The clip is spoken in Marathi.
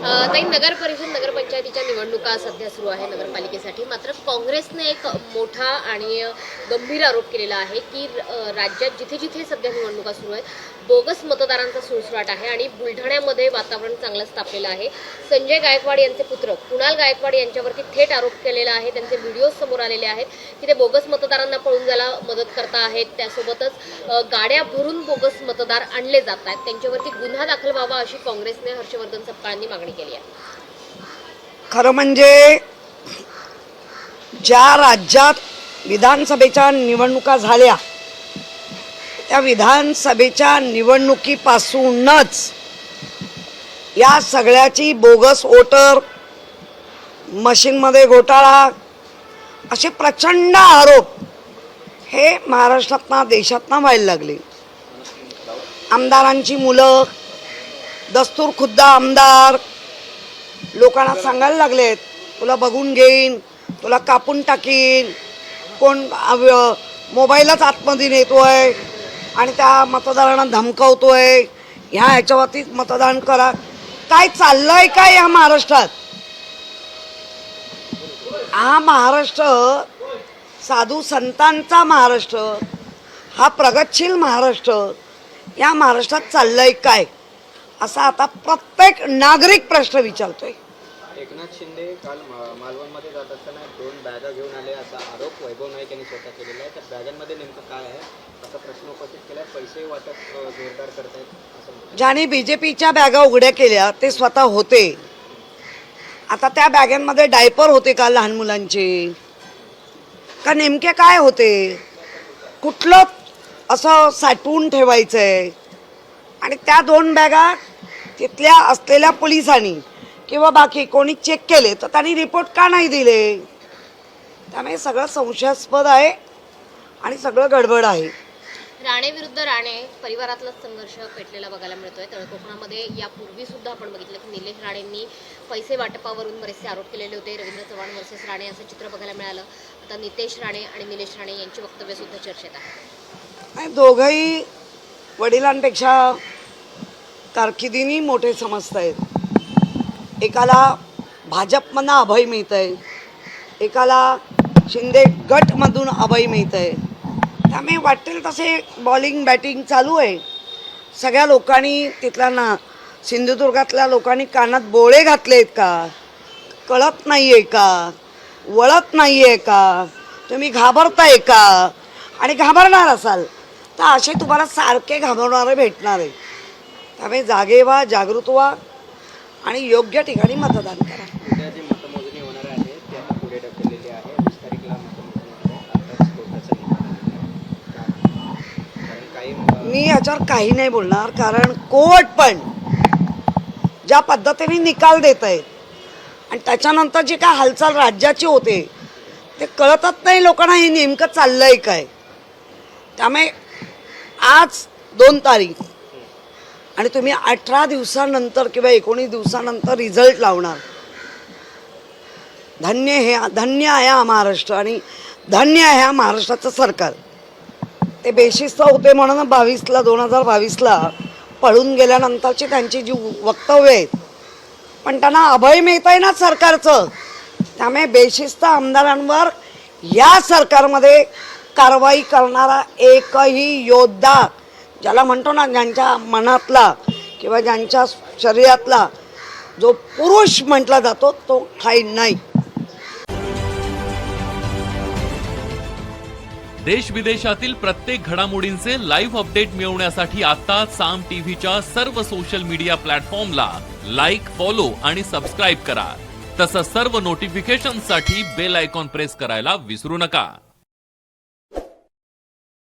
ताई, नगर परिषद नगरपंचायतीच्या निवडणुका सध्या सुरू आहे नगरपालिकेसाठी. मात्र काँग्रेसने एक मोठा आणि गंभीर आरोप केलेला आहे की राज्यात जिथे जिथे सध्या निवडणुका सुरू आहेत बोगस मतदारांचा सुळसुळाट आहे आणि बुलढाण्यामध्ये वातावरण चांगलंच तापलेलं आहे. संजय गायकवाड यांचे पुत्र कुणाल गायकवाड यांच्यावरती थेट आरोप केलेला आहे. त्यांचे व्हिडिओ समोर आलेले आहेत की ते बोगस मतदारांना पळून जायला मदत करता आहेत. त्यासोबतच गाड्या भरून बोगस मतदार आणले जात आहेत. त्यांच्यावरती गुन्हा दाखल व्हावा अशी काँग्रेसने हर्षवर्धन सपकाळांनी मागणी केली आहे. खरं म्हणजे ज्या राज्यात विधानसभेच्या निवडणुका झाल्या त्या विधानसभेच्या निवडणुकीपासूनच या सगळ्याची बोगस वोटर मशीनमध्ये घोटाळा असे प्रचंड आरोप हे महाराष्ट्रातना देशातना व्हायला लागले. आमदारांची मुलं दस्तूरखुद्द आमदार लोकांना सांगायला लागलेत, तुला बघून घेईन, तुला कापून टाकीन, कोण मोबाईलच आतमध्ये नेतोय आणि त्या मतदारांना धमकावतोय, ह्याच्यावरती मतदान करा. काय चाललंय काय या महाराष्ट्रात? हा महाराष्ट्र साधू संतांचा महाराष्ट्र, हा प्रगतशील महाराष्ट्र, या महाराष्ट्रात चाललंय काय असा आता प्रत्येक नागरिक प्रश्न विचारतोय. एकनाथ शिंदे काल मालवणमध्ये जात असताना 2 बॅगा घेऊन आले असा आरोप वैभव नाईक यांनी स्वतः केलेला आहे. त्या बॅगांमध्ये नेमकं काय आहे असा प्रश्न उपस्थित केला. पैसे वाटप जोरदार करतायत असं ज्याने बीजेपीच्या बॅगा उघड्या केल्या ते स्वतः होते. आता त्या बॅगांमध्ये डायपर होते का लहान मुलांचे, का नेमके काय होते, कुठलं असं साठवून ठेवायचंय? आणि त्या 2 बॅगा तिथल्या असलेल्या पोलिसांनी किंवा बाकी कोणी चेक केले तर त्यांनी रिपोर्ट का नाही दिले? त्यामुळे सगळं संशयास्पद आहे आणि सगळं गडबड आहे. राणे विरुद्ध राणे परिवारातला संघर्ष पेटलेला बघायला मिळतोय. तळकोकणामध्ये यापूर्वी सुद्धा आपण बघितलं की निलेश राणेंनी पैसे वाटपावरून बरेचसे आरोप केलेले होते. रवींद्र चव्हाण वर्सेस राणे असं चित्र बघायला मिळालं. आता नितेश राणे आणि निलेश राणे यांची वक्तव्य सुद्धा चर्चेत आहे. दोघंही वडिलांपेक्षा कारकिर्दीनी मोठे समजत आहेत. एकाला भाजपमधून अभय मिळत आहे, एकाला शिंदे गटमधून अभय मिळत आहे. त्यामुळे वाटेल तसे बॉलिंग बॅटिंग चालू आहे. सगळ्या लोकांनी तिथल्या सिंधुदुर्गातल्या लोकांनी कानात बोळे घातले आहेत का? कळत नाही आहे का? वळत नाही आहे का? तुम्ही घाबरताय का? आणि घाबरणार असाल तर असे तुम्हाला सारखे घाबरणारे भेटणार आहे. त्यामुळे जागे व्हा, जागृत व्हा आणि योग्य ठिकाणी मतदान करा. उद्या जी मतमोजणी होणार आहे ती आता पुढे ढकललेली आहे. 20 तारखेला मतमोजणी आहे. मी याच्यावर काही नाही बोलणार, कारण कोर्ट पण ज्या पद्धतीने निकाल देत आहेत आणि त्याच्यानंतर जी काय हालचाल राज्याची होते ते कळतच नाही लोकांना हे नेमकं चाललंय काय. त्यामुळे आज 2 तारीख आणि तुम्ही 18 दिवसानंतर किंवा 19 दिवसानंतर रिझल्ट लावणार. धन्य आहे हा महाराष्ट्र आणि धन्य आहे ह्या महाराष्ट्राचं सरकार. ते बेशिस्त होते म्हणून 2022ला पळून गेल्यानंतरची त्यांची जी वक्तव्य आहेत, पण त्यांना अभय मिळत आहे ना सरकारचं. त्यामुळे बेशिस्त आमदारांवर या सरकारमध्ये कारवाई करणारा एकही योद्धा, ज्याला म्हणतो ना ज्यांच्या मनातला किंवा ज्यांच्या शरीरातला जो पुरुष म्हटला जातो तो काही नाही. देश विदेशातील प्रत्येक घडामोडींचे लाईव्ह अपडेट मिळवण्यासाठी आता साम टीव्हीच्या सर्व सोशल मीडिया प्लॅटफॉर्मला लाईक, फॉलो आणि सबस्क्राईब करा. तसंच सर्व नोटिफिकेशनसाठी बेल आयकॉन प्रेस करायला विसरू नका.